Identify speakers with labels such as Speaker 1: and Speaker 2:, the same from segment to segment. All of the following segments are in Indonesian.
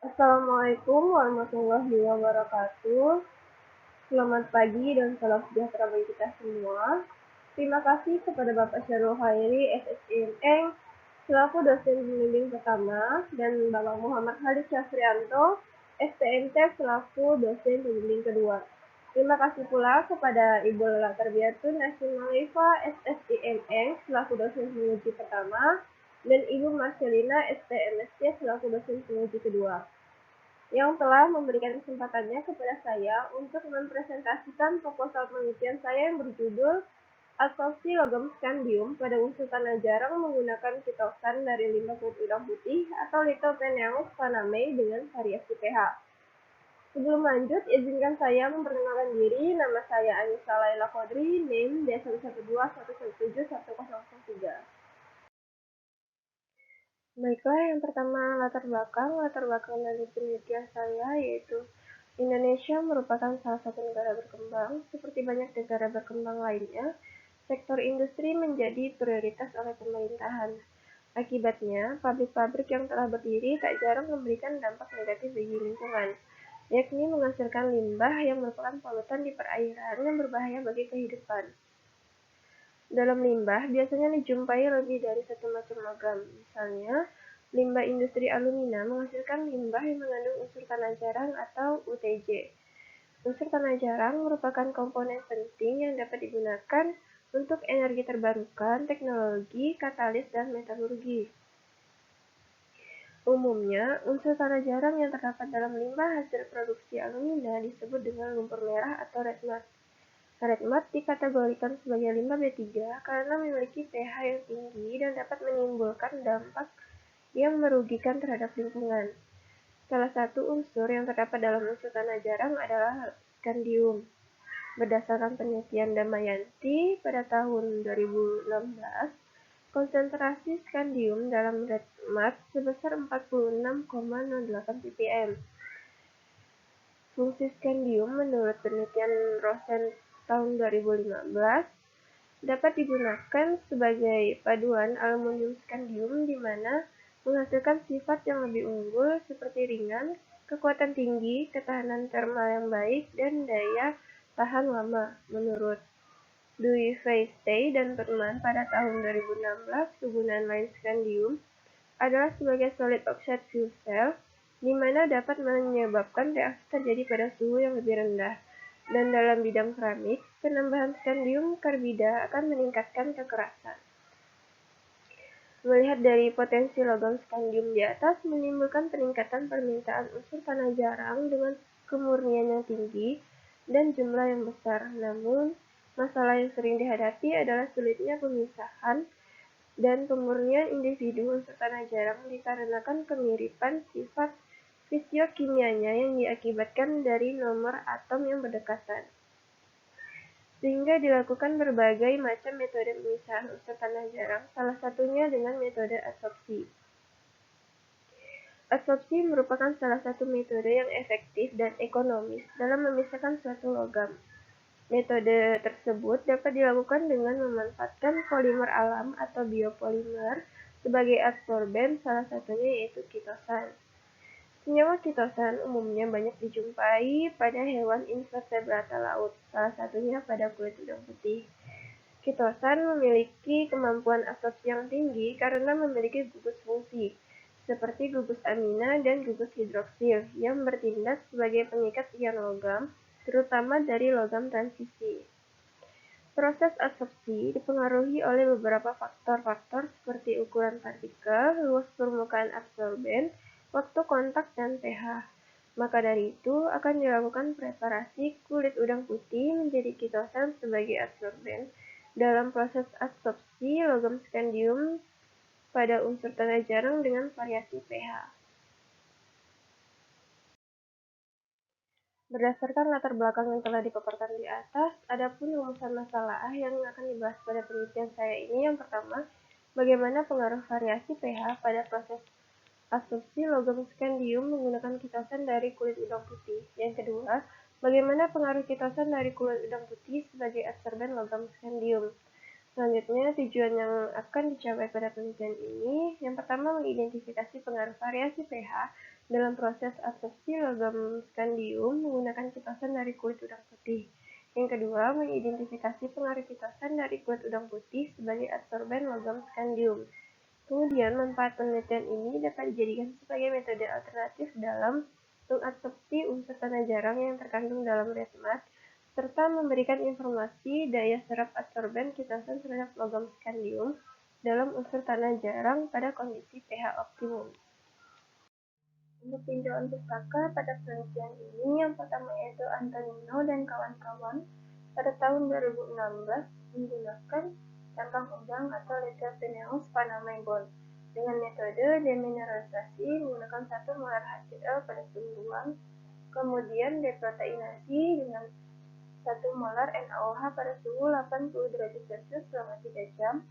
Speaker 1: Assalamualaikum warahmatullahi wabarakatuh. Selamat pagi dan salam sejahtera bagi kita semua. Terima kasih kepada Bapak Syarul Khairi, SSIMN, selaku dosen pembimbing pertama, dan Bapak Muhammad Khalid Syafrianto, STMT, selaku dosen pembimbing kedua. Terima kasih pula kepada Ibu Lela Tarbiyatun Nasionalifa, SSIMN, selaku dosen penguji pertama, dan Ibu Marcelina, STMSC, selaku dosen penguji kedua, yang telah memberikan kesempatannya kepada saya untuk mempresentasikan proposal penelitian saya yang berjudul Absorpsi logam skandium pada unsur tanah jarang menggunakan kitosan dari limbah kulit udang putih atau Lithopeneus panamei dengan variasi pH. Sebelum lanjut, izinkan saya memperkenalkan diri. Nama saya Anissa Laila Kodri, NIM D11211710003. Baiklah, yang pertama latar belakang dari penelitian saya yaitu Indonesia merupakan salah satu negara berkembang. Seperti banyak negara berkembang lainnya, sektor industri menjadi prioritas oleh pemerintahan. Akibatnya, pabrik-pabrik yang telah berdiri tak jarang memberikan dampak negatif bagi lingkungan, yakni menghasilkan limbah yang merupakan polutan di perairan yang berbahaya bagi kehidupan. Dalam limbah biasanya dijumpai lebih dari satu macam logam. Misalnya, limbah industri alumina menghasilkan limbah yang mengandung unsur tanah jarang atau UTJ. Unsur tanah jarang merupakan komponen penting yang dapat digunakan untuk energi terbarukan, teknologi, katalis, dan metalurgi. Umumnya, unsur tanah jarang yang terdapat dalam limbah hasil produksi alumina disebut dengan lumpur merah atau red mud. Red mud dikategorikan sebagai limbah B3 karena memiliki pH yang tinggi dan dapat menimbulkan dampak yang merugikan terhadap lingkungan. Salah satu unsur yang terdapat dalam unsur tanah jarang adalah skandium. Berdasarkan penelitian Damayanti pada tahun 2016, konsentrasi skandium dalam red mud sebesar 46,08 ppm. Fungsi skandium menurut penelitian Rosen tahun 2015 dapat digunakan sebagai paduan aluminium skandium di mana menghasilkan sifat yang lebih unggul seperti ringan, kekuatan tinggi, ketahanan termal yang baik, dan daya tahan lama. Menurut Dewey Feistey dan teman pada tahun 2016, kegunaan lain skandium adalah sebagai solid oxide fuel cell, di mana dapat menyebabkan reaksi terjadi pada suhu yang lebih rendah. Dan dalam bidang keramik, penambahan skandium karbida akan meningkatkan kekerasan. Melihat dari potensi logam skandium di atas menimbulkan peningkatan permintaan unsur tanah jarang dengan kemurnian yang tinggi dan jumlah yang besar. Namun, masalah yang sering dihadapi adalah sulitnya pemisahan dan pemurnian individu unsur tanah jarang dikarenakan kemiripan sifat fisiokimianya yang diakibatkan dari nomor atom yang berdekatan. Sehingga dilakukan berbagai macam metode pemisahan unsur tanah jarang, salah satunya dengan metode adsorpsi. Adsorpsi merupakan salah satu metode yang efektif dan ekonomis dalam memisahkan suatu logam. Metode tersebut dapat dilakukan dengan memanfaatkan polimer alam atau biopolimer sebagai adsorben, salah satunya yaitu kitosan. Senyawa kitosan umumnya banyak dijumpai pada hewan invertebrata laut, salah satunya pada kulit udang putih. Kitosan memiliki kemampuan absorpsi yang tinggi karena memiliki gugus fungsi, seperti gugus amina dan gugus hidroksil, yang bertindak sebagai pengikat ion logam, terutama dari logam transisi. Proses adsorpsi dipengaruhi oleh beberapa faktor-faktor seperti ukuran partikel, luas permukaan absorben, waktu kontak, dan pH. Maka dari itu, akan dilakukan preparasi kulit udang putih menjadi kitosan sebagai adsorben dalam proses adsorpsi logam skandium pada unsur tanah jarang dengan variasi pH. Berdasarkan latar belakang yang telah dipaparkan di atas, adapun rumusan masalah yang akan dibahas pada penelitian saya ini. Yang pertama, bagaimana pengaruh variasi pH pada proses adsorpsi logam skandium menggunakan kitosan dari kulit udang putih. Yang kedua, bagaimana pengaruh kitosan dari kulit udang putih sebagai adsorben logam skandium. Selanjutnya, tujuan yang akan dicapai pada penelitian ini, yang pertama mengidentifikasi pengaruh variasi pH Dalam proses absorpsi logam skandium menggunakan kitosan dari kulit udang putih. Yang kedua, mengidentifikasi pengaruh kitosan dari kulit udang putih sebagai absorben logam skandium. Kemudian, manfaat penelitian ini dapat dijadikan sebagai metode alternatif dalam mengabsorpsi unsur tanah jarang yang terkandung dalam resmat, serta memberikan informasi daya serap absorben kitosan terhadap logam skandium dalam unsur tanah jarang pada kondisi pH optimum. Untuk tinjauan pustaka pada penelitian ini, yang pertama yaitu Antonino dan kawan-kawan pada tahun 2016 menggunakan cangkang udang atau Lithopineus panamebon dengan metode demineralisasi menggunakan 1 molar HCl pada suhu ruang, kemudian deproteinasi dengan 1 molar NaOH pada suhu 80 derajat Celcius selama 3 jam,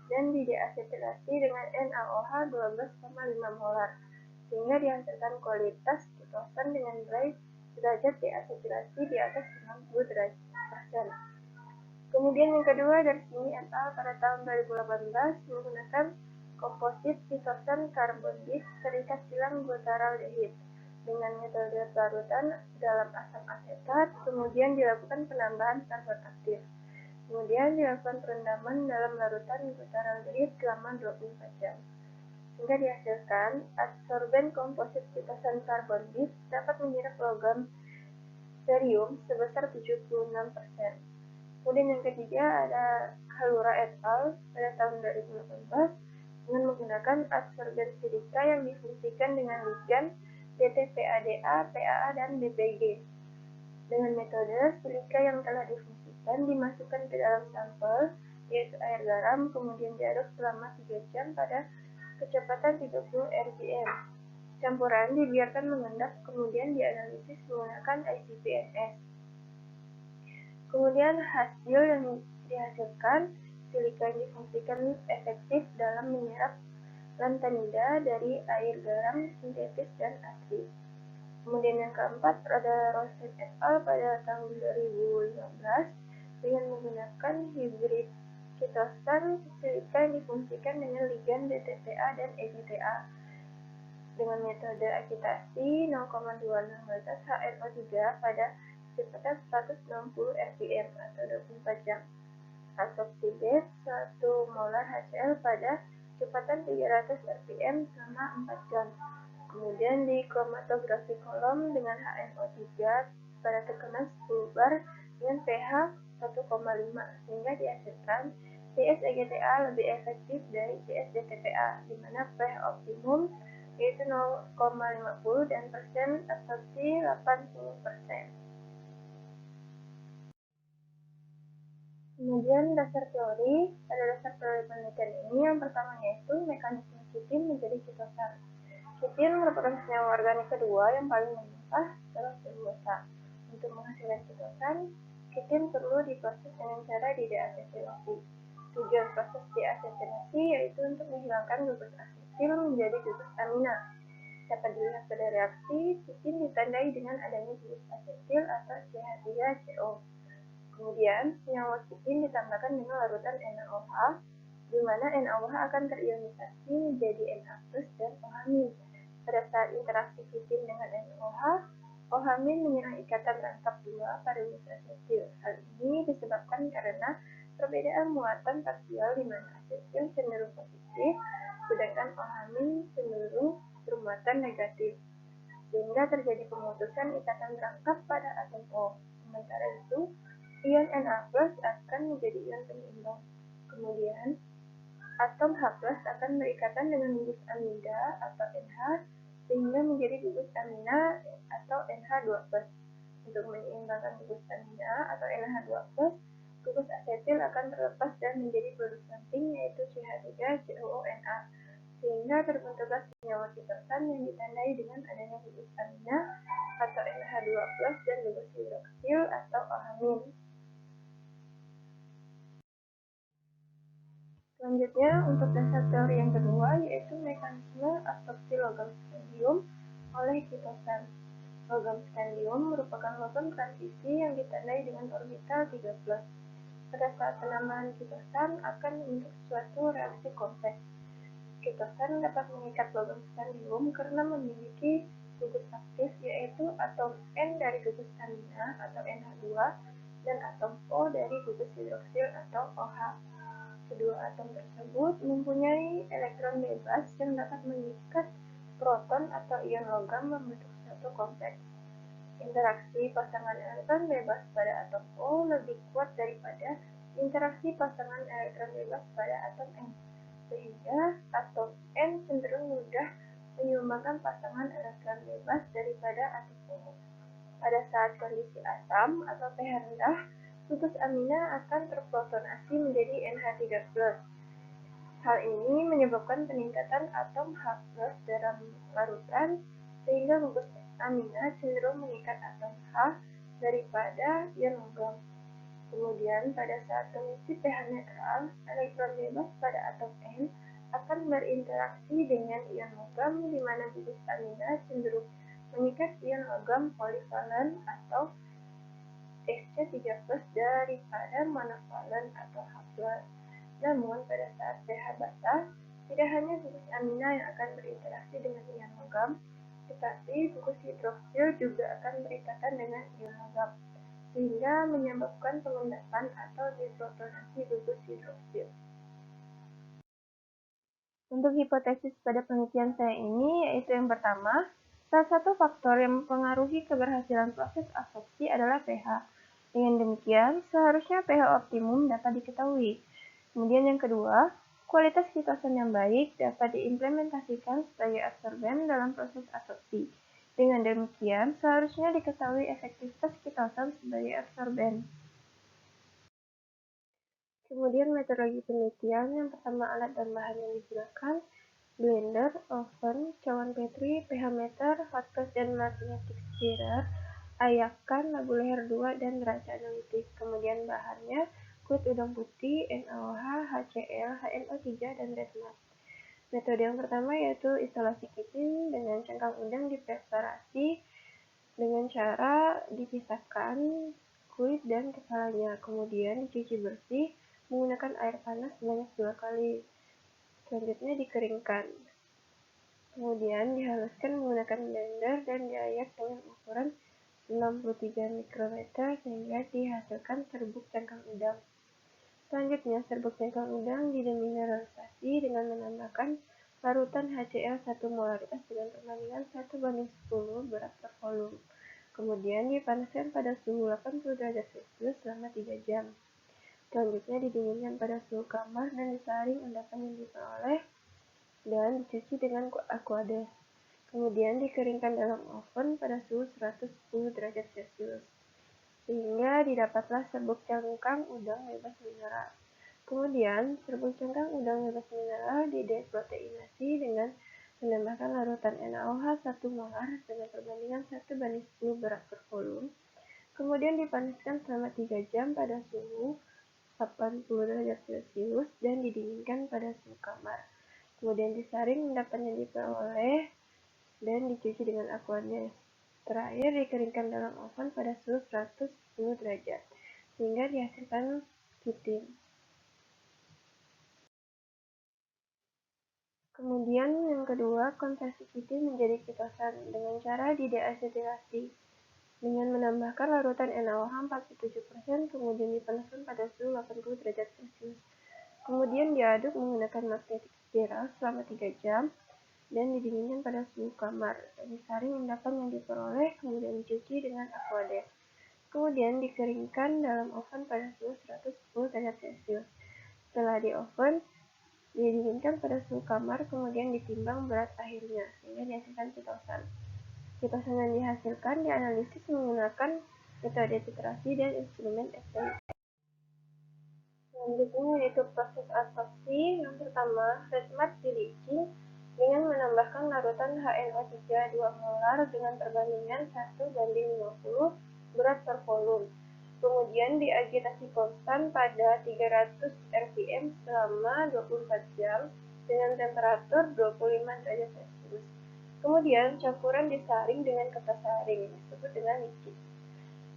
Speaker 1: dan dideasetilasi dengan NaOH 12,5 molar, sehingga dihasilkan kualitas kitosan dengan nilai derajat deasetilasi di atas 60%. Kemudian yang kedua dari sini et al. Pada tahun 2018 menggunakan komposit kitosan karbonit terikat silang butaraldehid dengan metode pelarutan dalam asam asetat, kemudian dilakukan penambahan karbon aktif. Kemudian dilakukan perendaman dalam larutan butaraldehid selama 24 jam. Sehingga dihasilkan adsorben komposit kitosan karbonit dapat menyerap logam barium sebesar 76%. Kemudian yang ketiga ada Halura et al. Pada tahun 2018 dengan menggunakan adsorben silika yang difungsikan dengan ligan DTPADA, PAA, dan BPG. Dengan metode silika yang telah difungsikan dimasukkan ke dalam sampel, yaitu air garam, kemudian diaduk selama 3 jam pada kecepatan 30 rpm. Campuran dibiarkan mengendap, kemudian dianalisis menggunakan ICP-NS. Kemudian hasil yang dihasilkan, silika yang difungsikan efektif dalam menyerap lantanida dari air garam sintetis dan asli. Kemudian yang keempat ada Rosen et al. Pada tahun 2015 dengan menggunakan hibrid kitosan silika yang difungsikan dengan ligan DTPA dan EGTA dengan metode akitasi 0,26 batas HNO3 pada kecepatan 160 rpm atau 24 jam. Azoxybate 1 molar HCl pada kecepatan 300 rpm selama 4 jam. Kemudian di kromatografi kolom dengan HNO3 pada tekanan 10 bar dengan pH 1,5 sehingga dihasilkan CS-EGTA lebih efektif dari CS-DTPA, di mana pH optimum yaitu 0,50 dan persen absorpsi 80%. Kemudian dasar teori, pada dasar teori penelitian ini yang pertama yaitu mekanisme kitin menjadi kitosan. Kitin merupakan senyawa organik kedua yang paling melimpah setelah selulosa. Untuk menghasilkan kitosan, kitin perlu diproses dengan cara dideasetilasi. Tujuan proses deasetilasi yaitu untuk menghilangkan gugus asetil menjadi gugus amina. Dapat dilihat pada reaksi, kitin ditandai dengan adanya gugus asetil atau CH3CO. Kemudian, senyawa kitin ditambahkan dengan larutan NaOH, di mana NaOH akan terionisasi menjadi Na+ dan OH-. Pada saat interaksi kitin dengan NaOH, OH- menyerang ikatan rangkap 2 pada gugus asetil. Hal ini disebabkan karena perbedaan muatan parsial di mana asetil cenderung positif, sedangkan OH- cenderung bermuatan negatif, sehingga terjadi pemutusan ikatan rangkap pada atom O. Sementara itu, ion Na+ akan menjadi ion penyeimbang. Kemudian, atom H+ akan berikatan dengan gugus amida atau NH sehingga menjadi gugus amina atau NH2+. Untuk menyeimbangkan gugus amina atau NH2+, gugus asetil akan terlepas dan menjadi produk samping yaitu CH3COONA, sehingga terbentuklah senyawa kitosan yang ditandai dengan adanya gugus amina atau NH2+ dan gugus hidroksil atau OH-. Selanjutnya, untuk dasar teori yang kedua yaitu mekanisme absorpsi logam skandium oleh kitosan. Logam skandium merupakan logam transisi yang ditandai dengan orbital 3+. Pada saat penambahan kitosan akan membentuk suatu reaksi kompleks. Kitosan dapat mengikat logam skandium karena memiliki gugus aktif, yaitu atom N dari gugus amina atau NH2 dan atom O dari gugus hidroksil atau OH. Kedua atom tersebut mempunyai elektron bebas yang dapat mengikat proton atau ion logam membentuk satu kompleks. Interaksi pasangan elektron bebas pada atom O lebih kuat daripada interaksi pasangan elektron bebas pada atom N, sehingga atom N cenderung mudah menyumbangkan pasangan elektron bebas daripada atom O. Pada saat kondisi asam atau pH rendah, gugus amina akan terprotonasi menjadi NH3+. Hal ini menyebabkan peningkatan atom H+ dalam larutan, sehingga gugus amina cenderung mengikat atom H daripada ion logam. Kemudian, pada saat kondisi pH netral, elektron bebas pada atom N akan berinteraksi dengan ion logam, di mana gugus amina cenderung mengikat ion logam polivalen atau Sc3+ daripada monovalen atau H+. Namun, pada saat pH basah, tidak hanya gugus amina yang akan berinteraksi dengan ion logam, tetapi gugus hidroksil juga akan berikatan dengan ion logam, sehingga menyebabkan pengendapan atau deprotonasi gugus hidroksil. Untuk hipotesis pada penelitian saya ini, yaitu yang pertama, salah satu faktor yang mempengaruhi keberhasilan proses absorpsi adalah pH. Dengan demikian, seharusnya pH optimum dapat diketahui. Kemudian yang kedua, kualitas kitosan yang baik dapat diimplementasikan sebagai absorben dalam proses absorpsi. Dengan demikian, seharusnya diketahui efektivitas kitosan sebagai absorben. Kemudian metodologi penelitian, yang pertama alat dan bahan yang digunakan, blender, oven, cawan Petri, pH meter, hot flash dan magnetic stirrer, ayakan, labu leher 2, dan neraca analitik. Kemudian bahannya, kulit udang putih, NaOH, HCl, HNO3, dan red mud. Metode yang pertama yaitu instalasi kitin dengan cangkang udang dipreparasi dengan cara dipisahkan kulit dan kepalanya, kemudian dicuci bersih menggunakan air panas sebanyak 2 kali. Selanjutnya dikeringkan. Kemudian dihaluskan menggunakan blender dan diayak dengan ukuran 63 mikrometer sehingga dihasilkan serbuk cangkang udang. Selanjutnya, serbuk cangkang udang didemineralisasi dengan menambahkan larutan HCl 1 molar S dengan perbandingan 1:10 berat per volume. Kemudian dipanaskan pada suhu 80 derajat Celcius selama 3 jam. Selanjutnya didinginkan pada suhu kamar dan disaring endapan yang diperoleh dan dicuci dengan aqueous. Kemudian dikeringkan dalam oven pada suhu 110 derajat Celcius, sehingga didapatlah serbuk cangkang udang bebas mineral. Kemudian, serbuk cangkang udang bebas mineral dideproteinasi dengan menambahkan larutan NaOH 1 molar dengan perbandingan 1:10 berat per volume. Kemudian dipanaskan selama 3 jam pada suhu 80 derajat Celcius dan didinginkan pada suhu kamar. Kemudian disaring endapan yang diperoleh dan dicuci dengan aqueous. Terakhir dikeringkan dalam oven pada suhu 110 derajat, sehingga dihasilkan kitin. Kemudian yang kedua, konversi kitin menjadi kitosan dengan cara dideasetilasi dengan menambahkan larutan NaOH 47%, kemudian dipanaskan pada suhu 80 derajat Celcius. Kemudian diaduk menggunakan magnetic stirrer selama 3 jam dan didinginkan pada suhu kamar. Disaring endapan yang diperoleh, kemudian dicuci dengan aqueous. Kemudian dikeringkan dalam oven pada suhu 110 derajat Celcius. Setelah di oven, didinginkan pada suhu kamar, kemudian ditimbang berat akhirnya, sehingga dihasilkan kitosan. Kitosan yang dihasilkan dianalisis menggunakan metode titrasi dan instrumen SPI. Selanjutnya yaitu proses absorpsi. Yang pertama, red mud bleaching dengan menambahkan larutan HNO3 2 molar dengan perbandingan 1:50 berat per volume. Kemudian diagitasi konstan pada 300 rpm selama 24 jam dengan temperatur 25 derajat Celcius. Kemudian campuran disaring dengan kertas saring, disebut dengan liquid.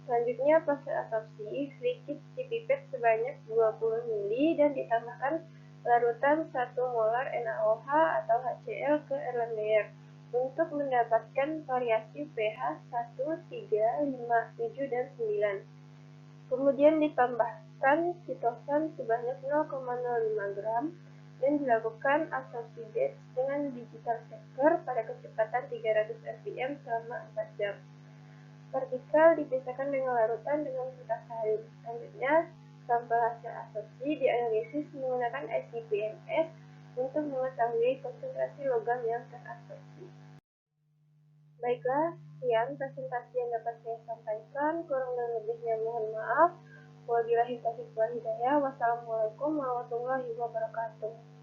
Speaker 1: Selanjutnya proses absorpsi, liquid dipipet sebanyak 20 ml dan ditambahkan larutan 1 molar NaOH atau HCl ke air layer. untuk mendapatkan variasi pH 1, 3, 5, 7, dan 9. Kemudian ditambahkan sitosan sebanyak 0,05 gram dan dilakukan absorpsi batch dengan digital shaker pada kecepatan 300 rpm selama 4 jam. Partikel dipisahkan dengan larutan dengan potassium. Selanjutnya, sampel hasil absorpsi dianalisis menggunakan ICP-MS untuk mengetahui konsentrasi logam yang terabsorpsi. Baiklah, sekian presentasi yang dapat saya sampaikan. Kurang dan lebihnya mohon maaf. Wabillahi taufiq wal hidayah. Wassalamualaikum warahmatullahi wabarakatuh.